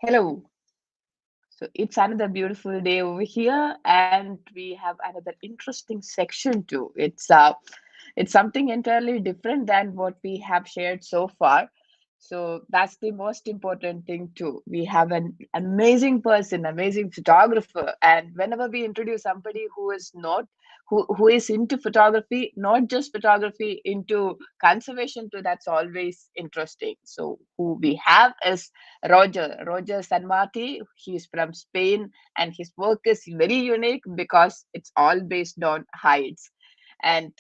Hello. So it's another beautiful day over here, and we have another interesting section too. It's something entirely different than what we have shared so far. So that's the most important thing too. We have an amazing person, amazing photographer, and whenever we introduce somebody who is into photography, not just photography, into conservation too, that's always interesting. So who we have is Roger Sanmartí. He's from Spain, and his work is very unique because it's all based on hides. And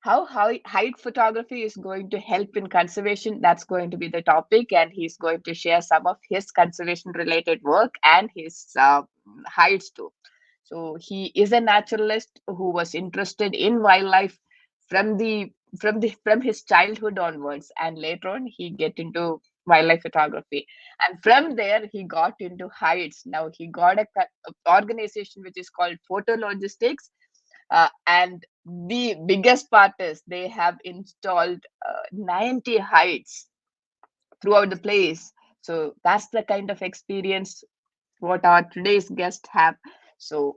how hide photography is going to help in conservation, that's going to be the topic, and he's going to share some of his conservation related work and his hides too. So he is a naturalist who was interested in wildlife from from his childhood onwards, and later on he get into wildlife photography, and from there he got into hides. Now he got a organization which is called Photo Logistics, and the biggest part is they have installed 90 hides throughout the place. So that's the kind of experience what our today's guest have. So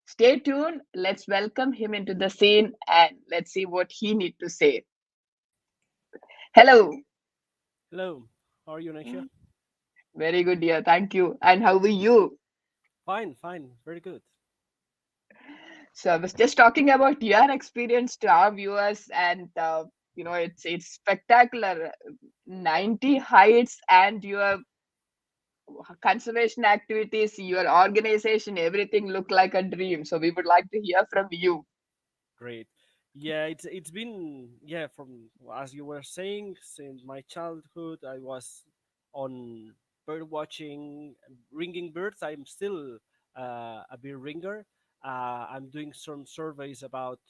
stay tuned. Let's welcome him into the scene and let's see what he need to say. Hello. Hello, how are you, Nisha? Very good, dear. Thank you. And how are you? Fine, fine, very good. So I was just talking about your experience to our viewers, and it's spectacular. 90 heights and your conservation activities, your organization, everything look like a dream. So we would like to hear from you. Great. Yeah, it's been from as you were saying since my childhood. I was on bird watching, ringing birds. I'm still a bird ringer. I'm doing some surveys about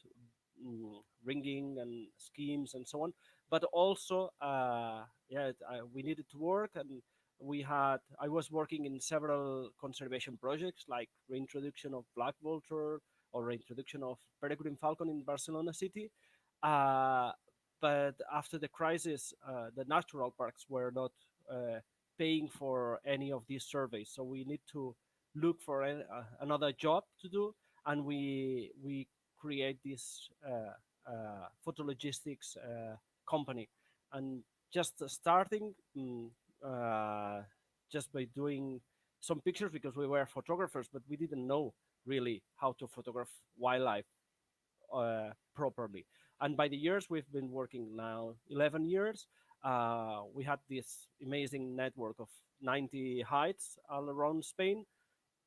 ringing and schemes and so on. But also, we needed to work, and we had. I was working in several conservation projects like reintroduction of Black Vulture or reintroduction of Peregrine Falcon in Barcelona city. Uh, but after the crisis, the natural parks were not uh, paying for any of these surveys, so we need to look for another job to do, and we create this photo logistics company, and just starting uh, just by doing some pictures because we were photographers, but we didn't know really how to photograph wildlife properly. And by the years, we've been working now 11 years. We had this amazing network of 90 hides all around Spain,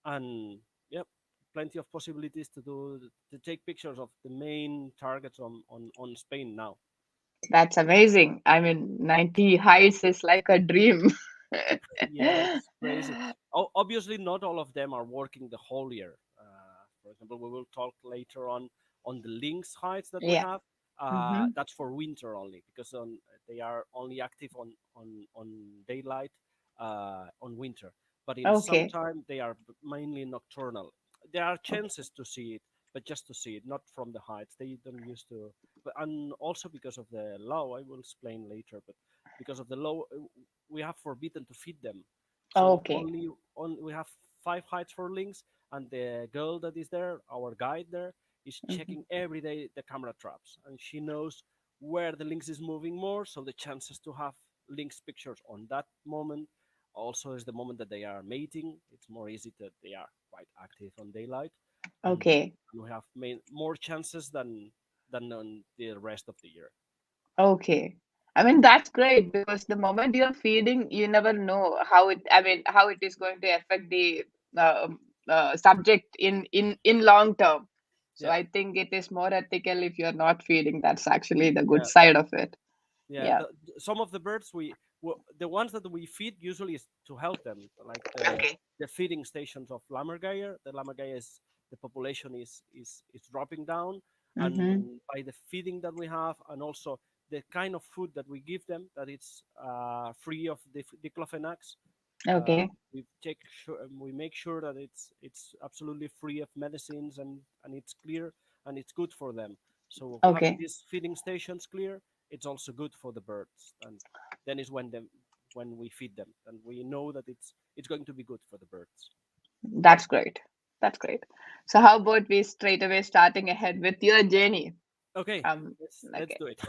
and yep, plenty of possibilities to take pictures of the main targets on Spain now. That's amazing. I mean, 90 heights is like a dream. Yeah, it's crazy. Obviously, not all of them are working the whole year. For example, we will talk later on the lynx hides that we Yeah. have. Mm-hmm. That's for winter only because they are only active on daylight on winter. But in Okay. summertime, they are mainly nocturnal. There are chances to see it, but just to see it, not from the hides. They don't used to. But and also because of the law, I will explain later. But because of the law, we have forbidden to feed them. So Okay. we have five hides for lynx, and the girl that is there, our guide there, is Mhm. checking every day the camera traps, and she knows where the lynx is moving more. So the chances to have lynx pictures on that moment also is the moment that they are mating. It's more easy that they are quite active on daylight, and Okay. we have more chances than on the rest of the year. Okay. I mean, that's great because the moment you're feeding, you never know how it is going to affect the subject in long term. So Yeah, I think it is more ethical if you're not feeding. That's actually the good yeah. side of it. Yeah, Yeah. some of the birds the ones that we feed usually is to help them, like Okay. the feeding stations of lammergeier. The lammergeier is the population is dropping down, Mm-hmm. and by the feeding that we have, and also the kind of food that we give them, that it's free of the diclofenacs. Okay. We make sure that it's absolutely free of medicines, and it's clear and it's good for them. So having Okay. these feeding stations clear, it's also good for the birds. And then is when we feed them, and we know that it's going to be good for the birds. That's great. That's great. So how about we straight away starting ahead with your journey? Okay, Um, let's okay. do it.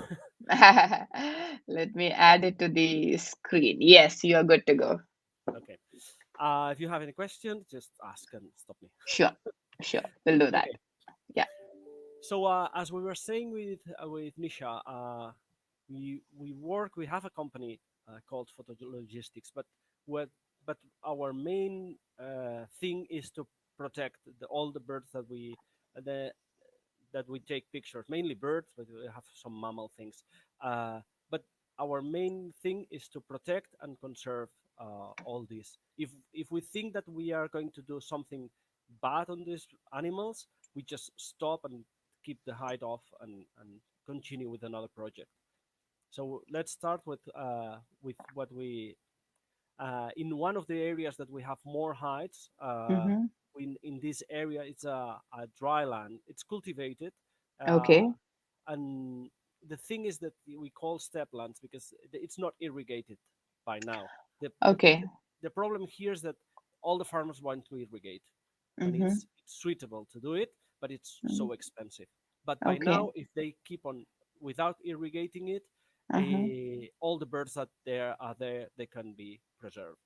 Let me add it to the screen. Yes, you're good to go. Okay. If you have any questions, just ask and stop me. Sure, sure. We'll do that. Okay. Yeah. So as we were saying with Nisha, we have a company called Photologistics, what but our main thing is to protect all the birds the that we take pictures, mainly birds, but we have some mammal things. But our main thing is to protect and conserve all this. If we think that we are going to do something bad on these animals, we just stop and keep the hide off and continue with another project. So let's start with what we in one of the areas that we have more heights. Mm-hmm. In this area, it's a dry land. It's cultivated, uh, Okay. and the thing is that we call steppe-lands because it's not irrigated by now. The, the Okay. the problem here is that all the farmers want to irrigate, and Mm-hmm. it's suitable to do it, but it's Mm. so expensive. But by Okay. now, if they keep on without irrigating it, Uh-huh. all the birds that there are there they can be preserved.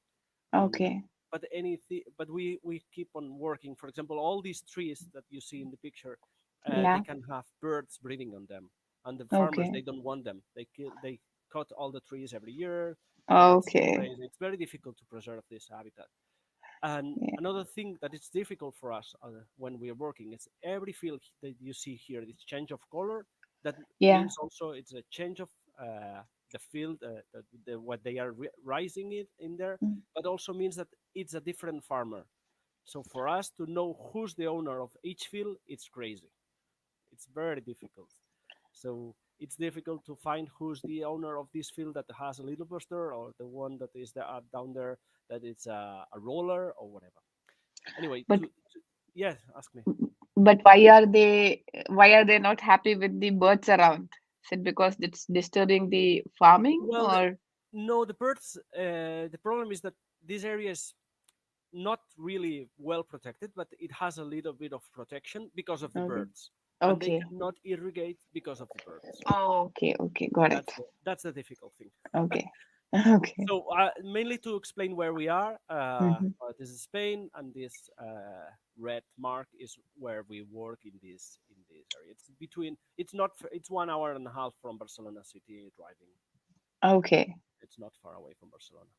And Okay. but anything, but we keep on working. For example, all these trees that you see in the picture, they Yeah. can have birds breeding on them, and the farmers Okay. they don't want them. They cut all the trees every year, and that's Okay. crazy. It's very difficult to preserve this habitat. And Yeah. another thing that is difficult for us when we are working is every field that you see here, this change of color. That Yeah. means also it's a change of the field, what they are rising it in there, Mm. but also means that it's a different farmer. So for us to know who's the owner of each field, it's crazy. It's very difficult. So it's difficult to find who's the owner of this field that has a little booster or the one that is down there that it's a roller or whatever. Anyway, But yes, ask me. but why are they not happy with the birds around? Is it because it's disturbing the farming Well, or no, the birds. The problem is that this area is not really well protected, but it has a little bit of protection because of the okay. birds, and they Okay. cannot irrigate because of the birds. Oh, okay, okay, got it. That's the difficult thing. Okay. Okay. So mainly to explain where we are, Mm-hmm. this is Spain, and this red mark is where we work in this area. It's between. It's not. It's 1 hour and a half from Barcelona city driving. Okay, It's not far away from Barcelona.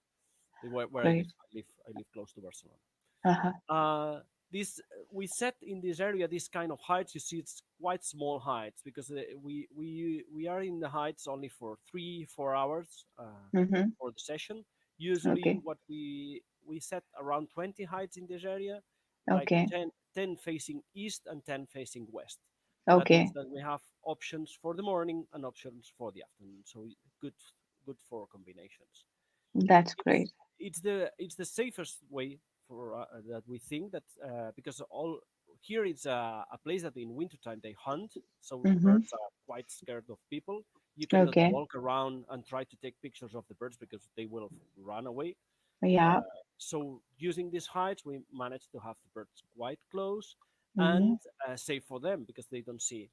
Where I live, great. I live close to Barcelona. Uh-huh. This we set in this area this kind of heights. You see, it's quite small heights because we are in the heights only for 3 4 hours Mm-hmm. for the session. Usually, Okay. what we set around 20 heights in this area, like Okay. 10 facing east and 10 facing west. That means Okay. that we have options for the morning and options for the afternoon. So good, good for combinations. That's it's great. it's the safest way for that we think that because all here it's a place that in wintertime they hunt, so the Mm-hmm. birds are quite scared of people. You cannot Okay. walk around and try to take pictures of the birds because they will run away. Yeah. uh, so using these heights we managed to have the birds quite close Mm-hmm. and safe for them because they don't see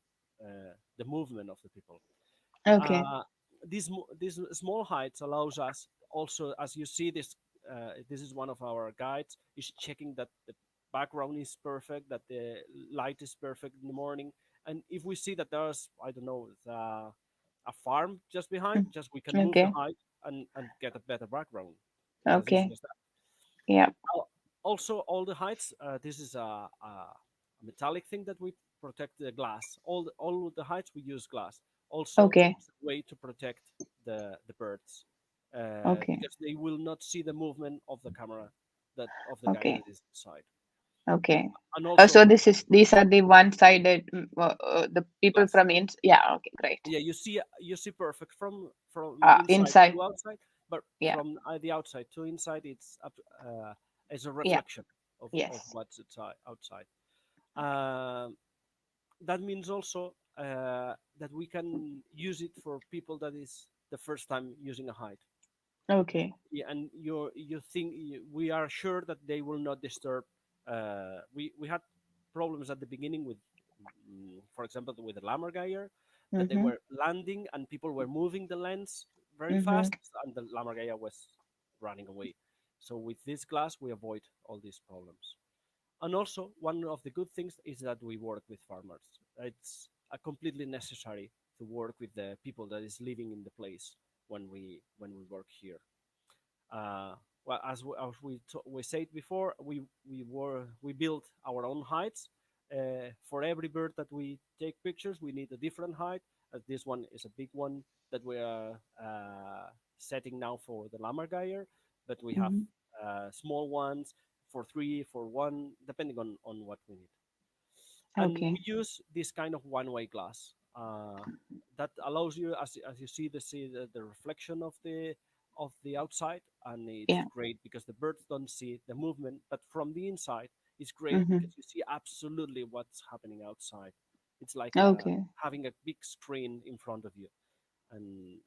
the movement of the people. Okay. uh, these small heights allows us also, as you see this, this is one of our guides is checking that the background is perfect, that the light is perfect in the morning, and if we see that there's, I don't know, a farm just behind, Mm. just we can move the Okay. height and get a better background. It's as easy Okay. as that. Yeah. Also, all the heights, this is a metallic thing that we protect the glass. All the heights we use glass. Also, Okay. it's a way to protect the birds Okay. because they will not see the movement of the camera that of the guy Okay. that is inside. Okay. And So also these are the one-sided the people glass. from yeah, okay, great. Yeah, you see perfect from inside Inside. to outside, but Yeah. from the outside to inside, it's up as a Yeah. reflection of Yes. what's outside. Um, that means also that we can use it for people that is the first time using a hide. Okay. Yeah, and you think we are sure that they will not disturb. We had problems at the beginning with, for example, with the lammergeier, that they Mm-hmm. were landing and people were moving the lens very Mm-hmm. fast, and the lammergeier was running away. So with this glass, we avoid all these problems. And also, one of the good things is that we work with farmers. It's completely necessary to work with the people that is living in the place when we work here. Uh, well, as we said before, we built our own heights. For every bird that we take pictures, we need a different height. This one is a big one that we are setting now for the lammergeier, but we have Mm-hmm. small ones for three, for one, depending on what we need. And Okay. we use this kind of one-way glass that allows you, as you see the reflection of the outside, and it's Yeah. great because the birds don't see the movement, but from the inside it's great Mm-hmm. because you see absolutely what's happening outside. It's like Okay. having a big screen in front of you, and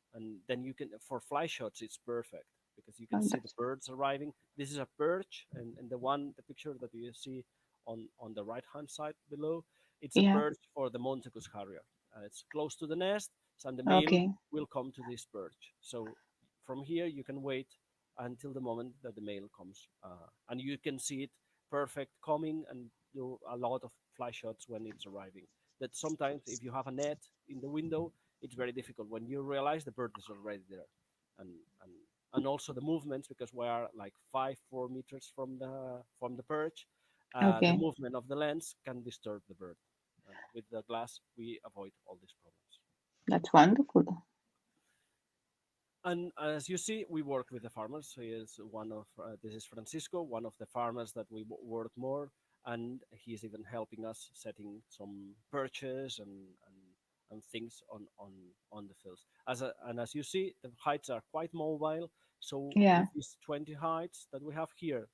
then you can, for fly shots it's perfect because you can Oh, see the that's birds arriving. This is a perch, and the picture that you see on the right hand side below, it's a yeah. perch for the Montagu's Harrier. It's close to the nest, and the male Okay. will come to this perch. So from here you can wait until the moment that the male comes, and you can see it perfect coming and do a lot of fly shots when it's arriving. That sometimes if you have a net in the window, it's very difficult when you realize the bird is already there, and and and also the movements, because we are like 4 meters from the perch. The Okay. movement of the lens can disturb the bird, and with the glass we avoid all these problems. That's wonderful. And as you see, we work with the farmers. He is one of this is Francisco, one of the farmers that we work more, and he's even helping us setting some perches and things on the fields. And as you see, the heights are quite mobile. So Yeah. with these 20 heights that we have here,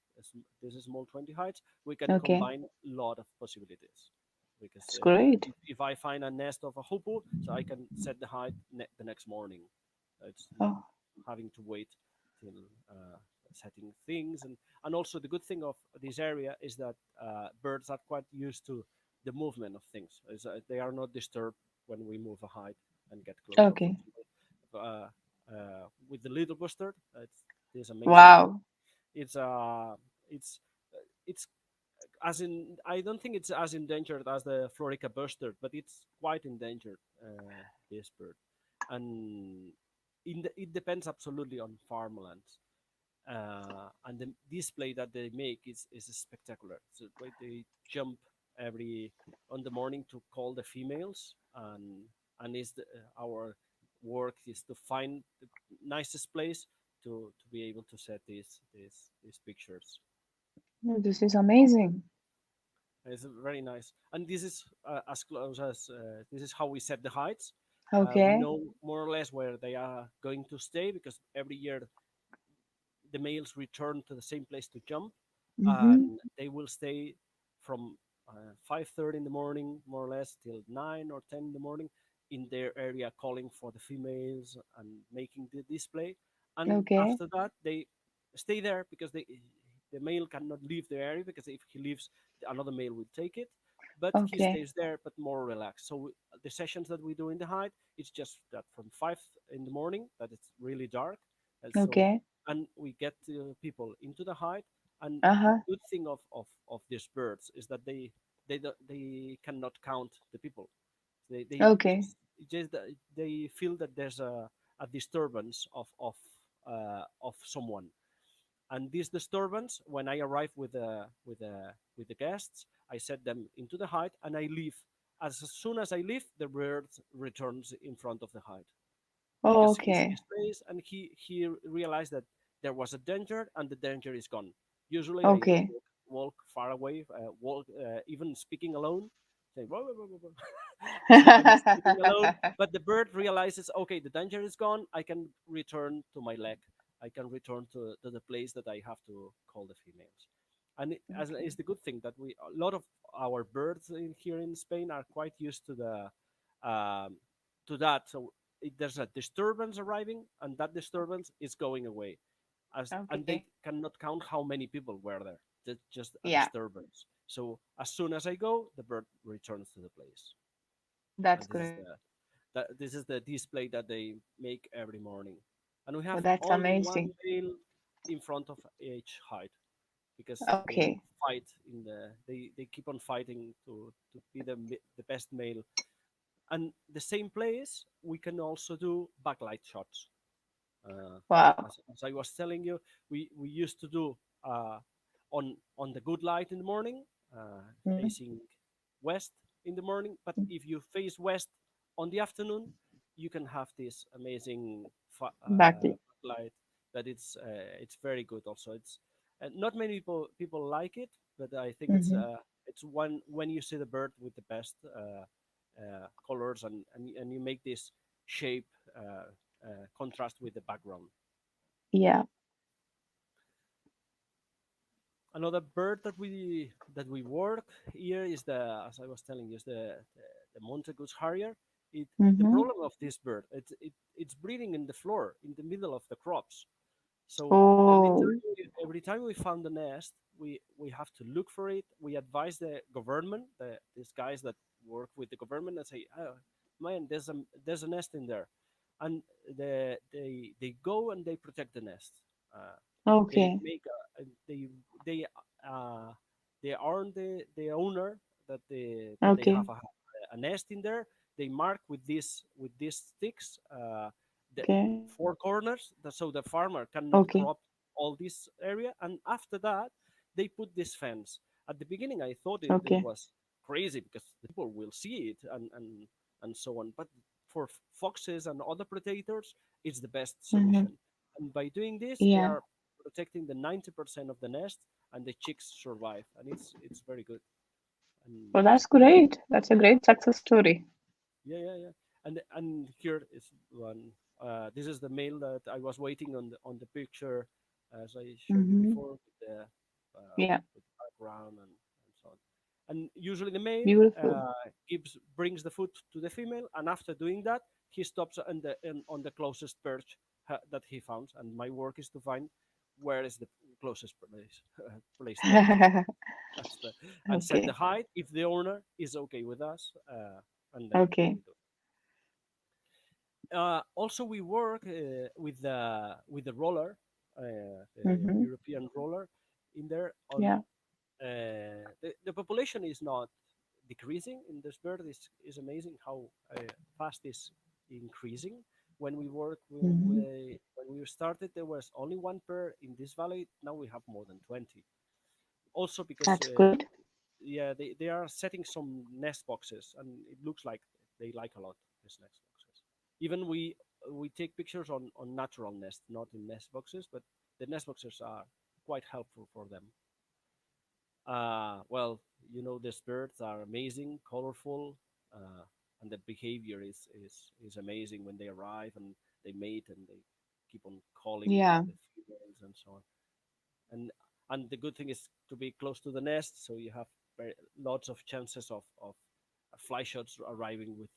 this is small 20 heights, we can Okay. combine a lot of possibilities. Because That's great. if I find a nest of a hoopoe, so I can set the height the next morning. It's not Oh, having to wait till setting things. And also the good thing of this area is that birds are quite used to the movement of things. They are not disturbed when we move a height and get closer. For okay. example, with the little bustard, it's this amazing bird. Wow. It's it's it's as in, I don't think it's as endangered as the Florica bustard, but it's quite endangered, this bird. And it depends absolutely on farmlands. And the display that they make is spectacular. So they jump every on the morning to call the females, and our work is to find the nicest place to be able to set these pictures. Oh, this is amazing. It's very nice, and this is as close as this is how we set the heights. We Okay. know more or less where they are going to stay because every year the males return to the same place to jump, Mm-hmm. and they will stay from 5:30 in the morning, more or less, till 9 or 10 in the morning, in their area, calling for the females and making the display. And Okay. after that, they stay there because the male cannot leave the area, because if he leaves, another male will take it. But he Okay. stays there, but more relaxed. So the sessions that we do in the hide, it's just that from 5 in the morning, that it's really dark, and so Okay. and we get people into the hide. And the Uh-huh. good thing of these birds is that they cannot count the people. They Okay. just they feel that there's a disturbance of someone, and this disturbance, when I arrive with the guests, I set them into the hide and I leave. As soon as I leave, the bird returns in front of the hide because he Okay. sees space, and he realized that there was a danger and the danger is gone. Usually, I Okay. walk far away, walk even speaking alone, saying "Whoa, whoa, whoa, whoa, whoa." So I'm speaking alone, but the bird realizes, okay, the danger is gone. I can return to my leg. I can return to the place that I have to call the females. And as Okay. is the good thing that a lot of our birds here in Spain are quite used um, to that. So there's a disturbance arriving, and that disturbance is going away, and Okay. they cannot count how many people were there. That's just a Yeah, disturbance. So as soon as I go, the bird returns to the place, that's and this is great. the display that they make every morning. And we Oh, have that's only one amazing. male in front of each hide, because they Okay. fight they keep on fighting to be the best male. And the same place we can also do backlight shots. uh, Wow. as I was telling you, we used to do uh, on the good light in the morning, Mm. facing west in the morning. But if you face west on the afternoon, you can have this amazing Back. light. That it's very good. Also, it's not many people like it, but I think Mm-hmm. it's one when you see the bird with the best colors, and you make this shape contrast with the background. Yeah. Another bird that we work here is as I was telling you, is the Montagu's Harrier. The Mm-hmm. problem of this bird, it's breeding in the floor in the middle of the crops. So Oh, every time we found the nest, we have to look for it. We advise the government, these guys that work with the government, and say, oh, man, there's a nest in there, and they go and they protect the nest. Uh, they okay. make they uh, they aren't the owner that they have Okay. a nest in there. They mark with these sticks the Okay. four corners, so the farmer cannot Okay. crop all this area. And after that, they put this fence. At the beginning, I thought it Okay. was crazy because the people will see it and so on. But for foxes and other predators, it's the best Mm-hmm. solution. And by doing this, they Yeah. are protecting the 90% of the nest, and the chicks survive, and it's very good. And Well, that's great. That's a great success story. yeah, yeah, yeah. And here is one. This is the male that I was waiting on the picture, as I showed you Mm-hmm. before, Yeah. with the background and so on. And usually the male Beautiful. brings the food to the female, and after doing that, he stops on the closest perch that he found. And my work is to find where is the closest place to that perch. That's and set the Okay. height if the owner is okay with us, and then we Okay. do. Also, we work with the roller, the Mm-hmm. European roller, in there. On Yeah. the population is not decreasing in this bird. Is amazing how fast is increasing. When we work Mm-hmm. when we started, there was only one pair in this valley. Now we have more than 20. Also because That's good. yeah, they are setting some nest boxes, and it looks like they like a lot these nest boxes. Even we take pictures on natural nests, not in nest boxes, but the nest boxes are quite helpful for them. Well, these birds are amazing, colorful, and the behavior is amazing when they arrive and they mate and they keep on calling Yeah. the females and so on. And the good thing is to be close to the nest, so you have lots of chances of fly shots arriving with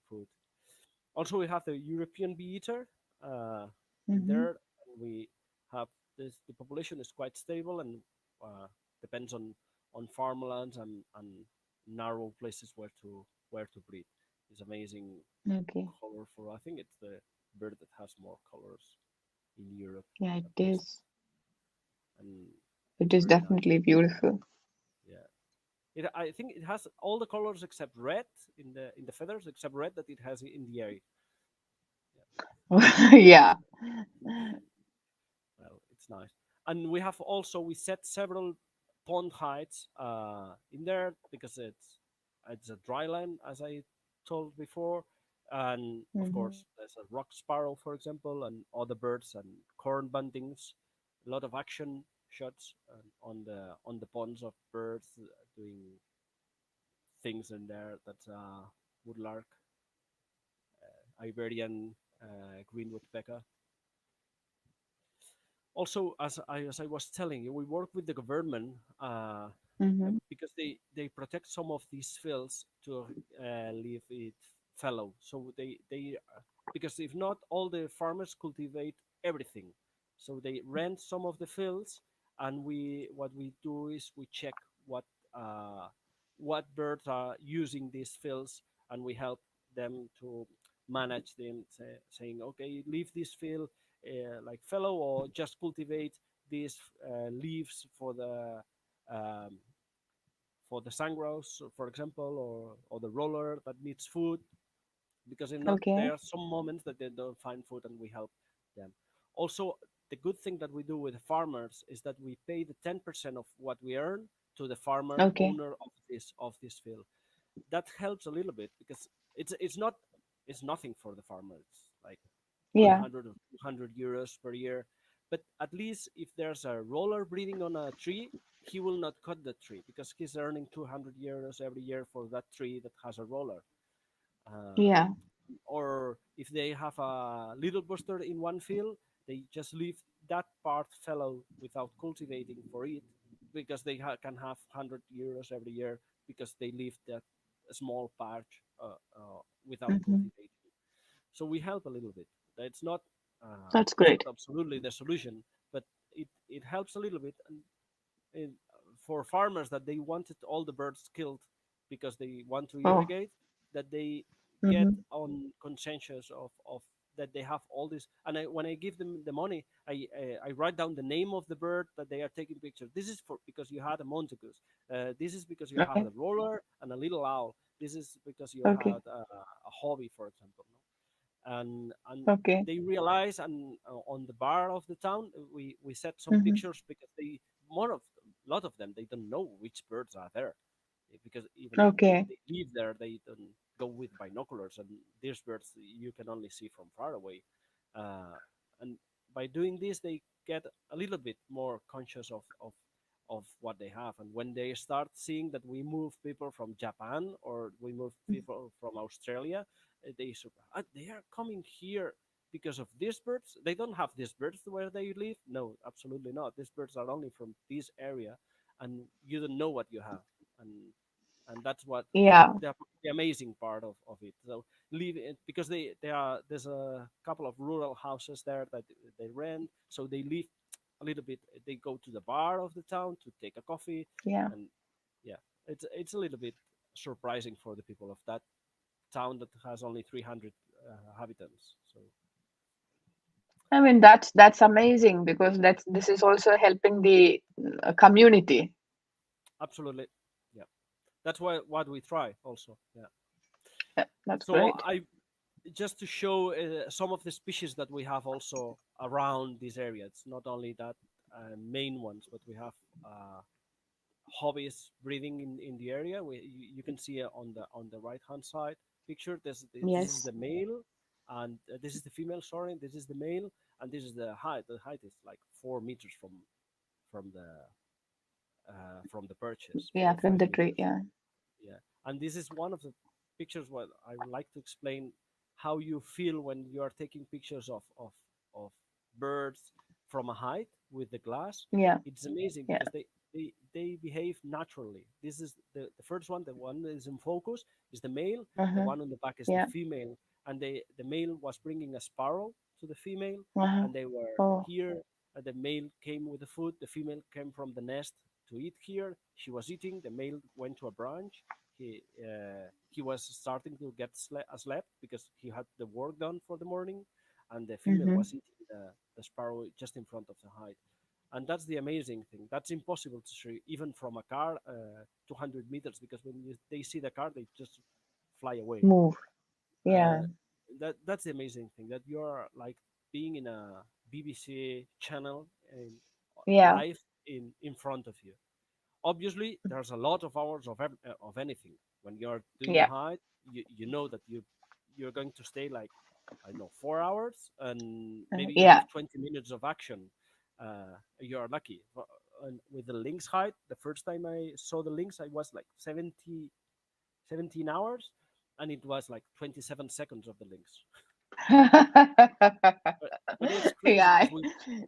food. Also, we have the European bee eater in Mm-hmm. there. And we have this. The population is quite stable and depends on farmlands and narrow places where to breed. It's amazing, Okay. colorful. I think it's the bird that has more colors in Europe, Yeah, it at least, is. and It it's is very nice. definitely beautiful. Yeah. I think it has all the colors except red in the feathers, except red that it has in the area. Yeah. Well, it's nice. And we set several pond heights in there because it's a dry land, as I told before. And of Mm-hmm. course, there's a rock sparrow, for example, and other birds and corn buntings. A lot of action shots on the ponds of birds doing things in there. That's woodlark, Iberian green woodpecker. Also, as I was telling you, we work with the government Mm-hmm. because they protect some of these fields to leave it fallow. So they because if not, all the farmers cultivate everything. So they rent some of the fields, and we what we do is we check what uh, what birds are using these fields, and we help them to manage them, saying, okay, leave this field like fellow, or just cultivate these leaves um, for the sandgrouse, for example, or the roller that needs food, because if not, Okay. there are some moments that they don't find food, and we help them. Also, the good thing that we do with the farmers is that we pay the 10% of what we earn to the farmer Okay. owner of this field. That helps a little bit, because it's not it's nothing for the farmer. It's like Yeah. 100 or 200 euros per year. But at least if there's a roller breeding on a tree, he will not cut the tree, because he's earning 200 euros every year for that tree that has a roller. Uh, Yeah. or if they have a little bustard in one field, they just leave that part fallow without cultivating for it, because they can have 100 euros every year, because they leave that small patch without Hmm. cultivating. So we help a little bit. That's It's not great. absolutely the solution, but it helps a little bit. And it, for farmers that they wanted all the birds killed because they want to Oh. irrigate, that they get Hmm. on consensus of that they have all this. And when I give them the money, I write down the name of the bird that they are taking pictures. This is for because you had a Montagu. This is because you Okay. had a roller and a little owl. This is because you Okay. had a hobby, for example. No? And Okay. they realize, and on the bar of the town we set some Hmm. pictures, because they more of a lot of them, they don't know which birds are there. Because even if Okay. they live there, they don't go with binoculars, and these birds you can only see from far away. And by doing this, they get a little bit more conscious of what they have. And when they start seeing that we move people from Japan, or we move people from Australia, they surprise. They are coming here because of these birds. They don't have these birds where they live. No, absolutely not. These birds are only from this area, and you don't know what you have. And that's what Yeah. the, the amazing part of it. So leave it, because there's a couple of rural houses there that they rent, so they live a little bit. They go to the bar of the town to take a coffee, Yeah. and yeah, it's a little bit surprising for the people of that town that has only 300 inhabitants. So I mean, that's amazing because this is also helping the community. absolutely, yeah. That's why what we try also. Yeah. Yeah, that's So great. I just to show some of the species that we have also around this area. It's not only that main ones, but we have hobbies breeding in the area. You can see on the right hand side picture. This is Yes. the male, and this is the female. Sorry, this is the male, and this is the height. The height is like 4 meters from the from the perches, Yeah, four or from five the tree. meters. Yeah. Yeah, and this is one of the pictures what I would like to explain how you feel when you are taking pictures of birds from a height with the glass. Yeah. It's amazing Yeah. because they behave naturally. This is the first one, the one that is in focus is the male, the Uh-huh. one on the back is the Yeah. female, and the male was bringing a sparrow to the female, Uh-huh. and they were Oh. here. The male came with the food, the female came from the nest to eat here. She was eating. The male went to a branch. He was starting to get slept because he had the work done for the morning, and the female Mm-hmm. was eating the sparrow just in front of the hide. And that's the amazing thing. That's impossible to see even from a car, 200 meters, because when they see the car, they just fly away. Move. Uh, Yeah. that's the amazing thing, that you are like being in a BBC channel in, Yeah. live in front of you. Obviously there's a lot of hours of anything. When you're doing a Yeah. hike, you know that you're going to stay like, I don't know, 4 hours, and maybe you Yeah. have 20 minutes of action. You're lucky. And with the lynx hide, the first time I saw the lynx, I was like 17 hours, and it was like 27 seconds of the lynx. But it's crazy Yeah.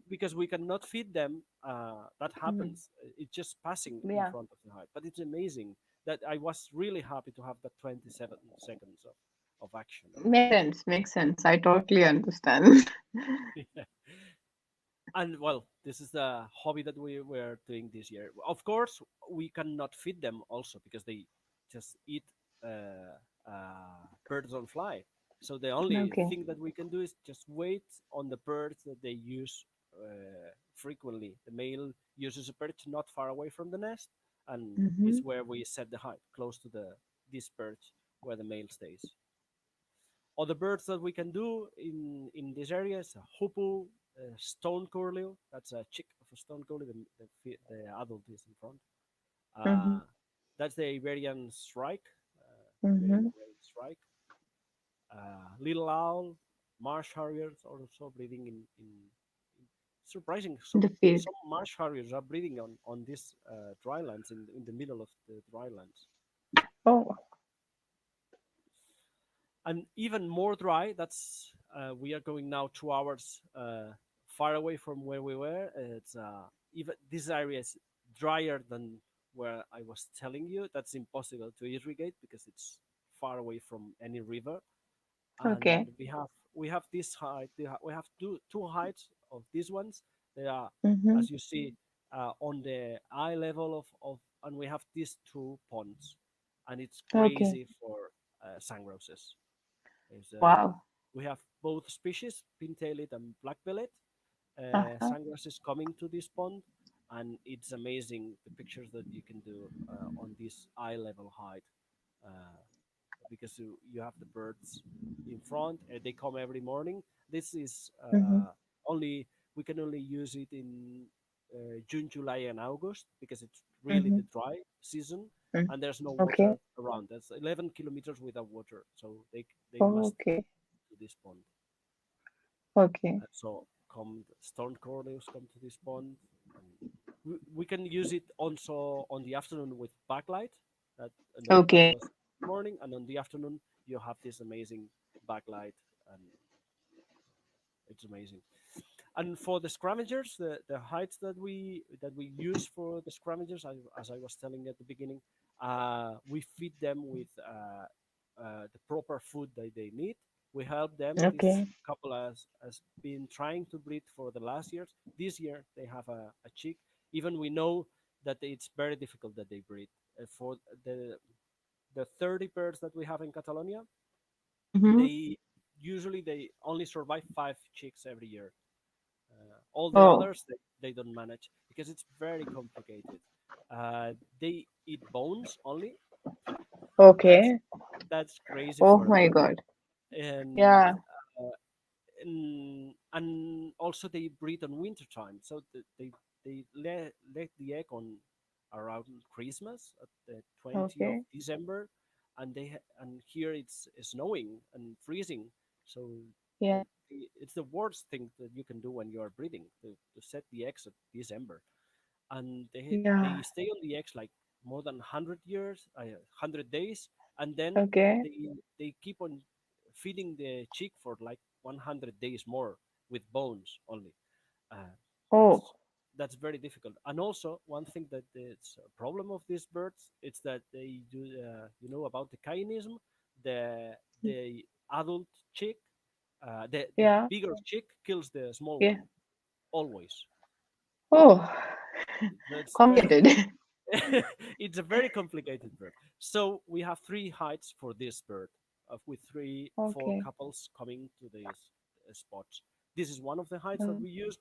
because we cannot feed them. That Mm. happens. It's just passing in Yeah. front of the hive. But it's amazing that I was really happy to have that 27 seconds of. of action. Makes sense. Makes sense. I totally understand. Yeah. And well, this is the hobby that we were doing this year. Of course, we cannot feed them also because they just eat birds on fly. So the only Okay. thing that we can do is just wait on the birds that they use frequently. The male uses a perch not far away from the nest, and Mm-hmm. it's where we set the hive, close to the this perch where the male stays. Other birds that we can do in this area is a hoopoe, stone curlew. That's a chick of a stone curlew. The adult is in front. Mm-hmm. Uh, that's the Iberian shrike. Iberian Mm-hmm. grey shrike. Little owl, marsh harriers also breeding in surprising. The field. Some marsh harriers are breeding on these drylands in the middle of the drylands. Oh. And even more dry. That's we are going now 2 hours far away from where we were. It's even this area is drier than where I was telling you. That's impossible to irrigate because it's far away from any river. And Okay. we have this height. We have two heights of these ones. They are, Mm-hmm. as you see, on the eye level and we have these two ponds, and it's Okay. crazy for sungroses. Is Wow. We have both species, pin-tailed and black-bellied. Uh-huh. Sangras is coming to this pond, and it's amazing the pictures that you can do on this eye level height, uh, because you have the birds in front. They come every morning. This is Mm-hmm. only we can only use it in June, July, and August because it's really Mm-hmm. the dry season, Mm. and there's no Okay. water around. There's 11 kilometers without water, so they must Okay. to this pond. Okay. So come storm corals come to this pond, and we can use it also on the afternoon with backlight. That that Okay. was morning, and on the afternoon you have this amazing backlight, and it's amazing. And for the scavengers, the heights that we use for the scavengers, as I was telling at the beginning, we feed them with the proper food that they need. We help them. This Okay. couple has been trying to breed for the last years. This year they have a chick. Even we know that it's very difficult that they breed. For the 30 birds that we have in Catalonia, Mm-hmm. they only survive 5 chicks every year. All the Oh. others they don't manage because it's very complicated. They eat bones only. That's Okay. that's crazy Oh for my them, God. and Yeah. uh, and also they breed on winter time, so they let the egg on around Christmas at the 20th of Okay. December, and here it's snowing and freezing, so Yeah. it's the worst thing that you can do when you are breeding to set the eggs at December, and they Yeah. stay on the eggs like more than 100 years, 100 days, and then Okay. they keep on feeding the chick for like 100 days more with bones only. Uh, Oh. that's that's very difficult. And also one thing that is a problem of these birds is that they do about the kainism, the adult chick, the Yeah. bigger chick kills the small Yeah. one always. Oh. That's very Complicated. it's a very complicated bird. So we have three heights for this bird, with four Okay. couples coming to these spots. This is one of the heights that Uh, we use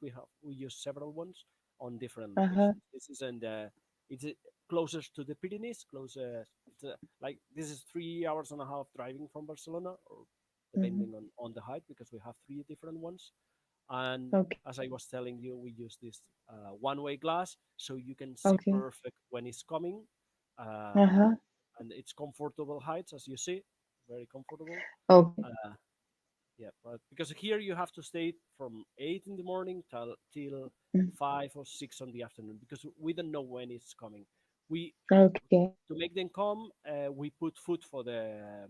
several ones on different uh-huh. locations. This is in the it's closest to the Pyrenees, closer. Like this is 3 hours and a half driving from Barcelona, or Mm-hmm. depending on the height, because we have three different ones. And Okay. as I was telling you, we use this one-way glass so you can see Okay. perfect when it's coming, uh, Uh-huh. and it's comfortable heights as you see, very comfortable. Okay. Uh, yeah, but because here you have to stay from 8 in the morning till Mm. 5 or 6 on the afternoon because we don't know when it's coming. We Okay. To make them come, we put food for the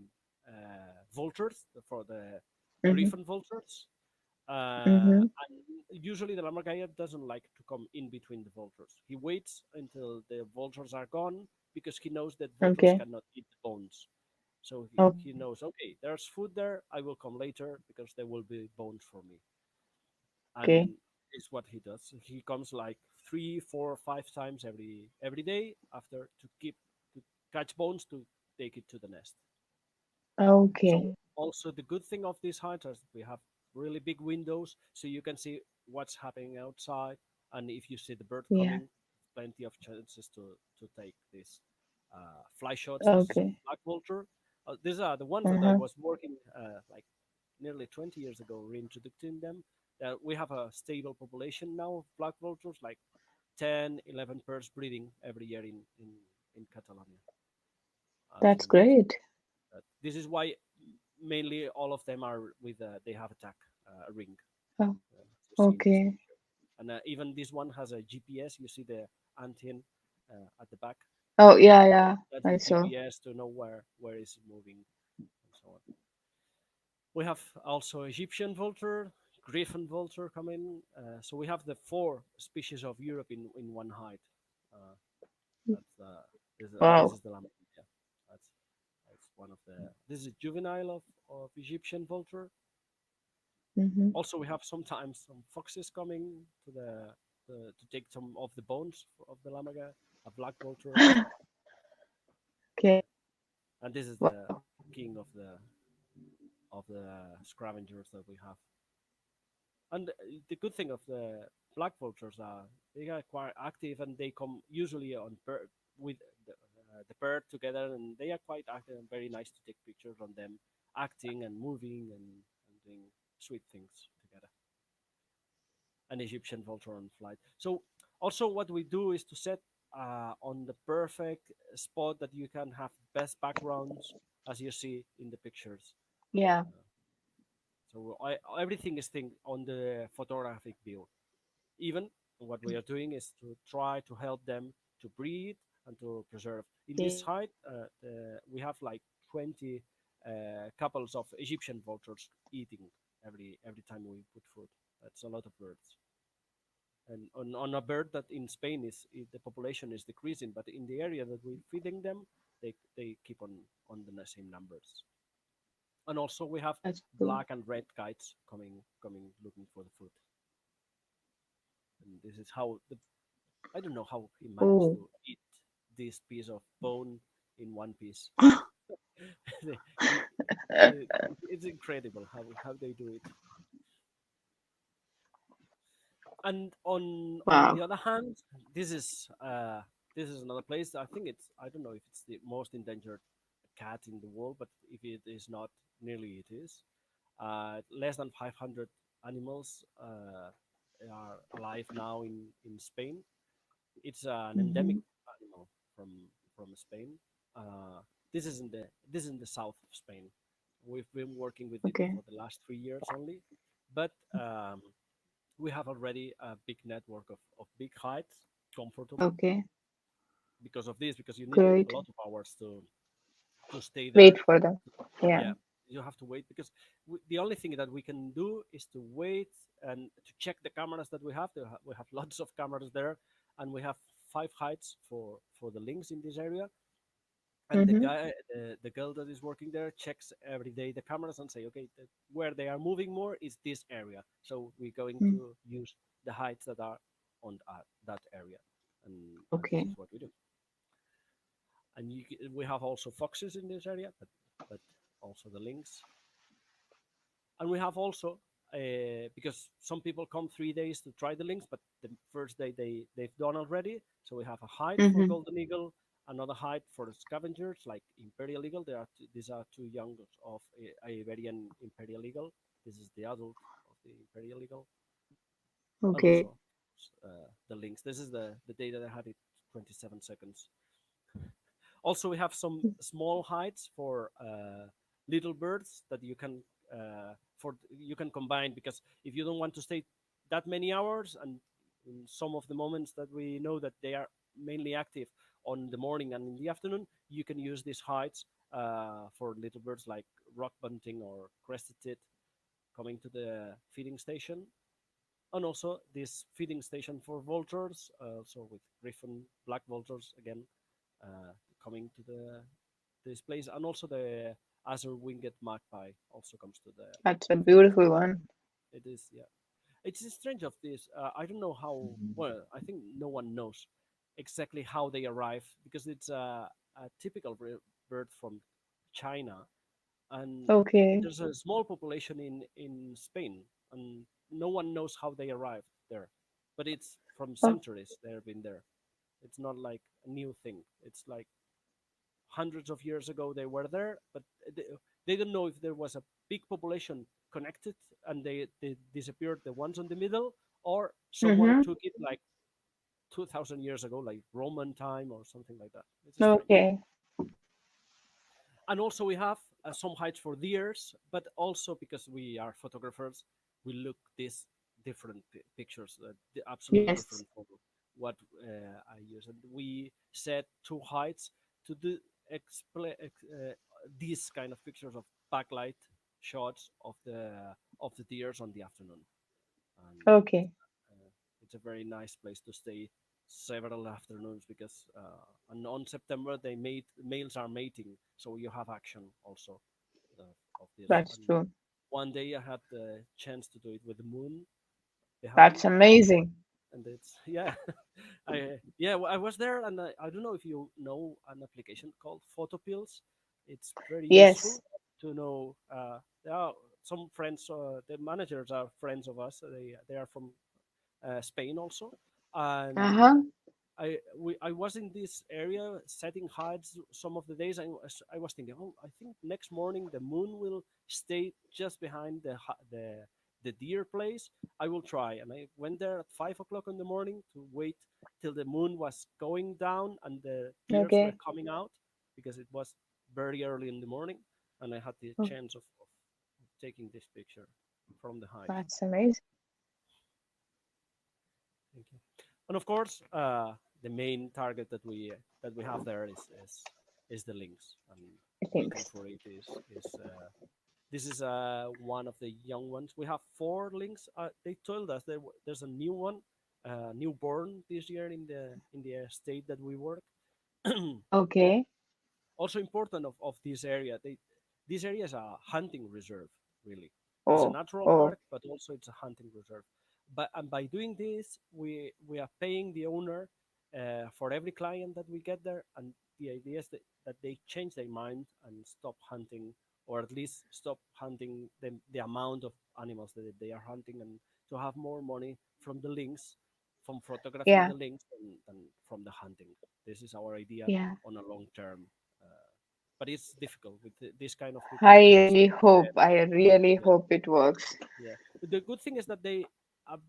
vultures, for the Mm-hmm. griffon vultures, Mm-hmm. and usually the Lammergeier doesn't like to come in between the vultures. He waits until the vultures are gone because he knows that vultures Okay. cannot eat the bones. So Oh, he knows, okay, there's food there. I will come later because there will be bones for me. okay. And it's what he does. He comes like 3, 4, 5 times every day after to keep to catch bones to take it to the nest. So Okay. also the good thing of these hunters, we have really big windows, so you can see what's happening outside, and if you see the bird Yeah. coming, plenty of chances to take these fly shots. This is Okay. black vulture. These are the ones that I Uh-huh. was working like nearly 20 years ago, reintroducing them. We have a stable population now of black vultures, like 10, 11 pairs breeding every year in Catalonia. That's So this great. this is why mainly all of them are with they have attack ring Oh, as you see in this okay. picture, and even this one has a GPS. You see the antenna at the back. Oh, yeah, yeah. That's I the saw. GPS to know where is it moving and so on. We have also Egyptian vulture, griffon vulture coming. So we have the four species of Europe in one hide. Uh, that's this Wow. is the lamb. Yeah, that's that's one of the. This is juvenile of Egyptian vulture. Mm-hmm. Also, we have sometimes some foxes coming to take some of the bones of the lamaga, a black vulture as well, Okay. and this is the Wow. king of the scavengers that we have. And the good thing of the black vultures are they are quite active and they come usually on with the bird together, and they are quite active and very nice to take pictures on them acting and moving and doing sweet things together. An Egyptian vulture on flight. So also what we do is to set on the perfect spot that you can have best backgrounds as you see in the pictures. Yeah. So everything is think on the photographic view. Even what we are doing is to try to help them to breed and to preserve. In this Okay. height, we have like 20 couples of Egyptian vultures eating every time we put food. That's a lot of birds. And on a bird that in Spain the population is decreasing, but in the area that we're feeding them, they keep on the same numbers. And also we have That's cool. black and red kites coming looking for the food. And this is how the I don't know how he managed Oh. to eat this piece of bone in one piece. It's incredible how they do it. And on the Wow. other hand, this is uh, this is another place. I think it's I don't know if it's the most endangered cat in the world, but if it is not, nearly it is. Less than 500 animals are alive now in Spain. It's an endemic Mm-hmm. animal from Spain. Uh, this is in the south of Spain. We've been working with it Okay. for the last 3 years only, but we have already a big network of big heights, comfortable Okay. because of this. Because you need a Great. lot of hours to stay Wait there. for them. Yeah. Yeah, you have to wait because the only thing that we can do is to wait and to check the cameras that we have. We have lots of cameras there, and we have 5 heights for the links in this area. And Mm-hmm. the girl that is working there checks every day the cameras and say, okay, where they are moving more is this area. So we're going Mm. to use the heights that are on that area, and this Okay. is what we do. And we have also foxes in this area, but also the lynx. And we have also because some people come 3 days to try the links, but the first day they've done already. So we have a hide for Mm-hmm. golden eagle, another hide for the scavengers like imperial eagle. These are two young of Iberian imperial eagle. This is the adult of the imperial eagle, and Okay. also the links. This is the day that I had it 27 seconds. Also, we have some small hides for little birds that you can combine, because if you don't want to stay that many hours, and in some of the moments that we know that they are mainly active on the morning and in the afternoon, you can use these hides for little birds like rock bunting or crested tit coming to the feeding station. And also this feeding station for vultures, also with griffon black vultures again, coming to the this place, and also the azure winged magpie also comes to That's a the photos. beautiful one. It is, yeah. It's strange of this. I don't know how. Well, I think no one knows exactly how they arrive because it's a typical bird from China, and Okay. there's a small population in Spain, and no one knows how they arrived there. But it's from Oh, centuries they have been there. It's not like a new thing. It's like hundreds of years ago they were there, but they don't know if there was a big population connected and they disappeared the ones on the middle, or someone mm-hmm. took it like 2000 years ago, like Roman time or something like that. It's strange. Okay. And also we have some heights for deers, but also because we are photographers, we look these different pictures, absolutely Yes. different from what I use. And we set two heights to do these kind of pictures of backlight shots of the deers on the afternoon. And Okay. it's a very nice place to stay several afternoons because and on September they mate males are mating, so you have action also of this. That's And true. one day I had the chance to do it with the moon behind, That's amazing. and it's yeah, I was there, and I don't know if you know an application called Photopills. It's very Yes. useful to know. There are some friends, the managers are friends of us. They are from Spain also, and Uh-huh. I was in this area setting hides some of the days. I was thinking, oh, I think next morning the moon will stay just behind the deer place. I will try, and I went there at 5 o'clock in the morning to wait till the moon was going down and the deers were Okay. coming out because it was very early in the morning, and I had the Oh, chance of taking this picture from the height. that's amazing. Thank you. And of course, the main target that we have there is the lynx, and looking Thanks. for it is this is one of the young ones. We have four lynx. They told us there's a new one, newborn this year in the state that we work. Okay. Also important of this area, this area is a hunting reserve, really. It's a Oh, natural oh, park, but also it's a hunting reserve. But and by doing this, we are paying the owner for every client that we get there, and the idea is that they change their mind and stop hunting, or at least stop hunting the amount of animals that they are hunting, and to have more money from the links, from photographing yeah, the links than from the hunting. This is our idea yeah. on a long term. But it's difficult with this kind of people I because really hope, I really yeah, hope it works. yeah. The good thing is that they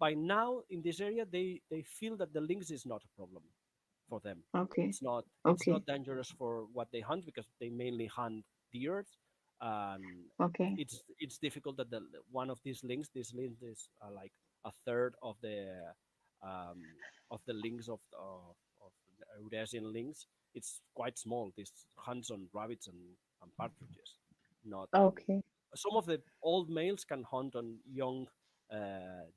by now in this area they feel that the lynx is not a problem for them. Okay, It's okay, not dangerous for what they hunt because they mainly hunt deer, and okay. it's difficult that one of these lynx is like a third um, of the lynx of the Eurasian lynx. It's quite small. This hunts on rabbits and partridges, not on. Okay. Some of the old males can hunt on young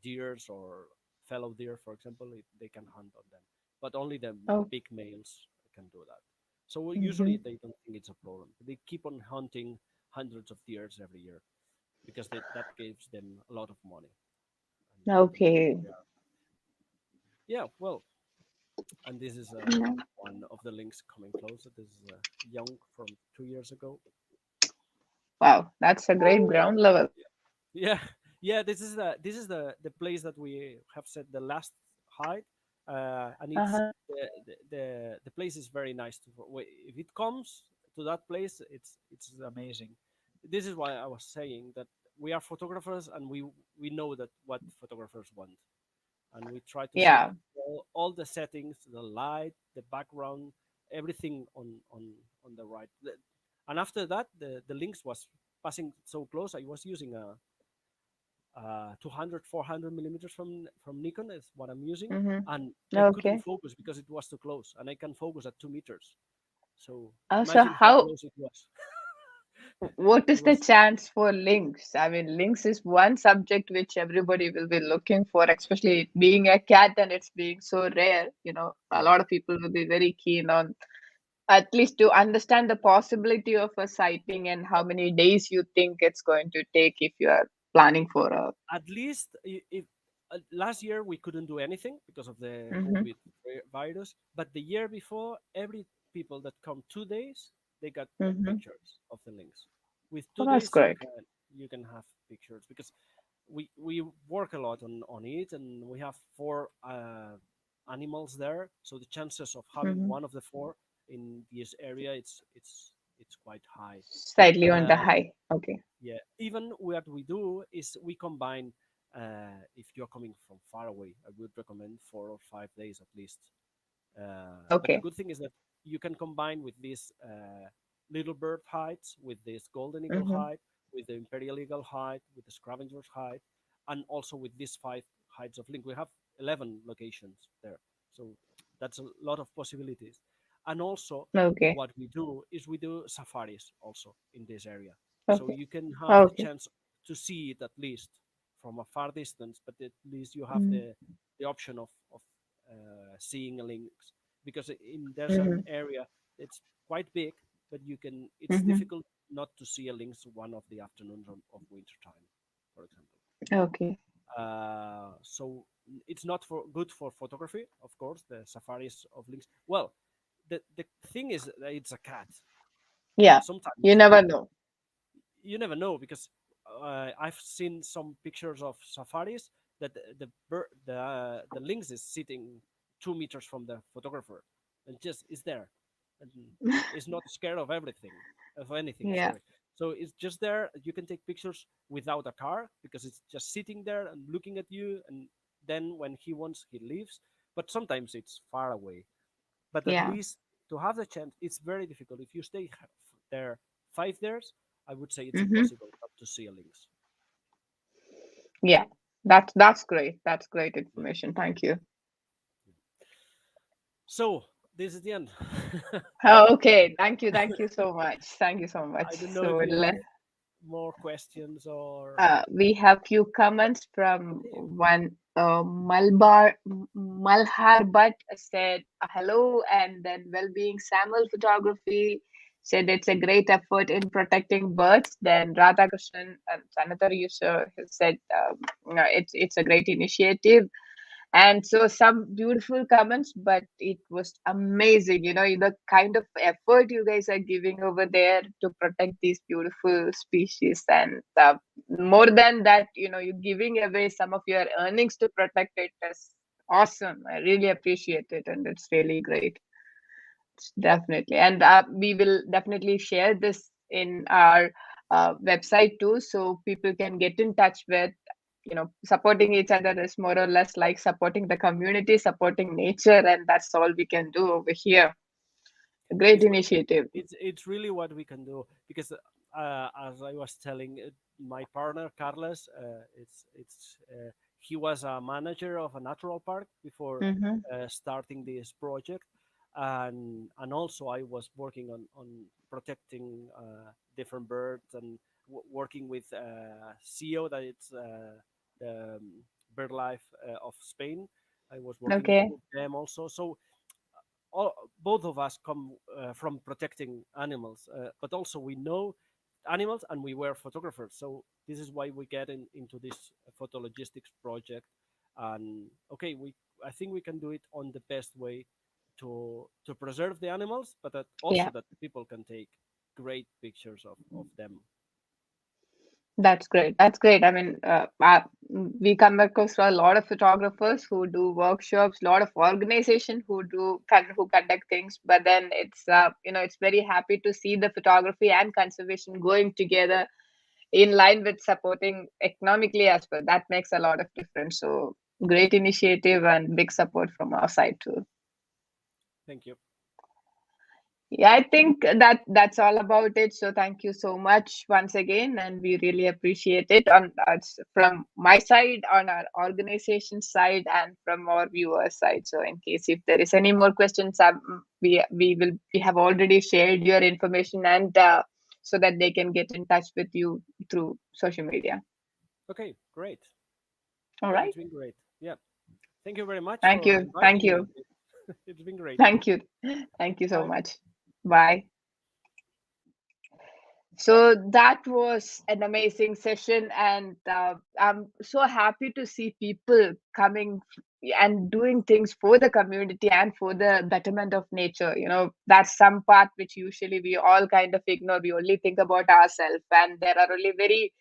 deers or fellow deer, for example. They can hunt on them, but only the Oh, big males can do that. So usually mm-hmm. they don't think it's a problem. They keep on hunting hundreds of deers every year because that gives them a lot of money. And Okay. yeah, well, and this is Yeah. one of the links coming closer. This is young from 2 years ago. Wow, that's a great ground level. Yeah, yeah. This is the place that we have set the last height, and it's Uh-huh. the place is very nice to. If it comes to that place, it's amazing. This is why I was saying that we are photographers and we know that what photographers want, and we try to set Yeah, all the settings, the light, the background, everything on the right. And after that, the links was passing so close. I was using a 200 400 millimeters from Nikon is what I'm using, mm-hmm. and I couldn't Okay. focus because it was too close, and I can focus at 2 meters. So Also, imagine how how, close it was. what It is the was chance for links? I mean, links is one subject which everybody will be looking for, especially it being a cat and it's being so rare. A yeah, lot of people will be very keen on at least to understand the possibility of a sighting and how many days you think it's going to take if you are planning for a. At least if last year we couldn't do anything because of the Mm-hmm, COVID virus, but the year before, every people that come 2 days, they got mm-hmm. pictures of the lynx. With Oh, two that's days, great. you can have pictures because we work a lot on it, and we have four animals there, so the chances of having Mm-hmm. one of the four in this area, it's quite high. Slightly on the Uh, high. Okay. yeah, even what we do is we combine. If you're coming from far away, I would recommend 4 or 5 days at least. But the Okay. good thing is that you can combine with these little bird hides, with this golden eagle Mm-hmm. hide, with the imperial eagle hide, with the scavengers hide, and also with these five hides of link. We have 11 locations there, so that's a lot of possibilities. And also, Okay. what we do is we do safaris also in this area, so Okay. you can have the Okay. chance to see it at least from a far distance, but at least you have Mm-hmm. the option of seeing a lynx because in there's Mm-hmm. an area it's quite big, but you can it's Mm-hmm. difficult not to see a lynx one of the afternoons of winter time, for example. Okay. So it's not for good for photography, of course, the safaris of lynx. Well, the thing is that it's a cat, and Yeah. You sometimes never know. you never know because I've seen some pictures of safaris that the lynx is sitting 2 meters from the photographer and just is there and is not scared of everything of anything. Yeah. Sorry, so it's just there. You can take pictures without a car because it's just sitting there and looking at you, and then when he wants, he leaves. But sometimes it's far away. But at Yeah. least to have the chance, it's very difficult. If you stay there 5 years, I would say it's Mm-hmm. impossible not to see a lynx. Yeah. That's great. That's great Yeah. information. Thank you. So this is the end. Oh, okay. Thank you. Thank you so much. Thank you so much. I don't know So if you have more questions or we have few comments from okay. one Malhar Bhatt said hello, and then well-being Samuel photography said it's a great effort in protecting birds. Then Radhakrishnan, another user, has said it's a great initiative. And so some beautiful comments, but it was amazing, the kind of effort you guys are giving over there to protect these beautiful species. And more than that, you're giving away some of your earnings to protect it. Is awesome. I really appreciate it, and it's really great. Definitely. And we will definitely share this in our website too, so people can get in touch with, supporting each other is more or less like supporting the community, supporting nature, and that's all we can do over here. A great it's what initiative. it's really what we can do because as I was telling my partner Carlos, it's he was a manager of a natural park before Mm-hmm. starting this project, and also I was working on protecting different birds and working with CEO, that it's the bird life of Spain. I was working Okay. with them also. So all, both of us come from protecting animals, but also we know animals and we were photographers. So this is why we get into this photologistics project. And okay, I think we can do it on the best way to preserve the animals, but that also Yeah. that people can take great pictures of them. That's great. That's great. I mean, we come across a lot of photographers who do workshops, a lot of organization who conduct things. But then it's very happy to see the photography and conservation going together in line with supporting economically as well. That makes a lot of difference. So great initiative and big support from our side too. Thank you. Yeah, I think that's all about it. So thank you so much once again, and we really appreciate it on from my side, on our organization side, and from our viewers side. So in case if there is any more questions, we have already shared your information, and so that they can get in touch with you through social media. Okay, great. All Yeah, right. it's been great. Yeah, thank you very much Thank for you. Thank inviting me. you. It's been great. Thank you. Thank you so Bye. much. Bye. So that was an amazing session, and I'm so happy to see people coming and doing things for the community and for the betterment of nature. That's some part which usually we all kind of ignore. We only think about ourselves, and there are only very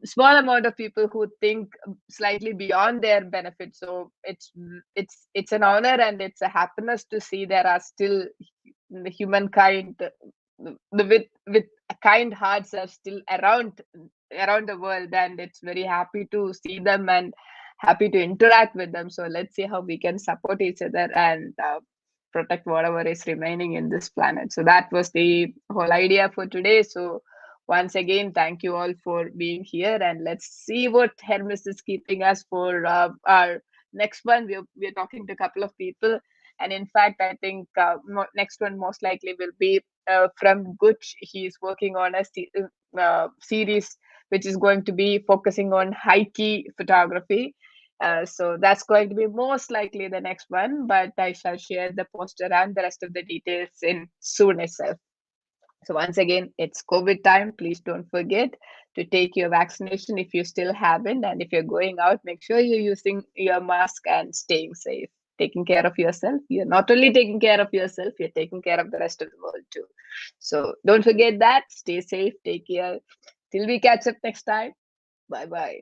small amount of people who think slightly beyond their benefit. So it's an honor and it's a happiness to see there are still the humankind, with kind hearts are still around the world, and it's very happy to see them and happy to interact with them. So let's see how we can support each other and protect whatever is remaining in this planet. So that was the whole idea for today. So once again, thank you all for being here, and let's see what Hermes is keeping us for our next one. We're talking to a couple of people, and in fact, I think next one most likely will be from Guch. He's working on a series which is going to be focusing on high key photography. So that's going to be most likely the next one, but I shall share the poster and the rest of the details in soon itself. So once again, it's COVID time. Please don't forget to take your vaccination if you still haven't. And if you're going out, make sure you're using your mask and staying safe. Taking care of yourself. You're not only taking care of yourself, you're taking care of the rest of the world too. So don't forget that. Stay safe. Take care. Till we catch up next time. Bye bye.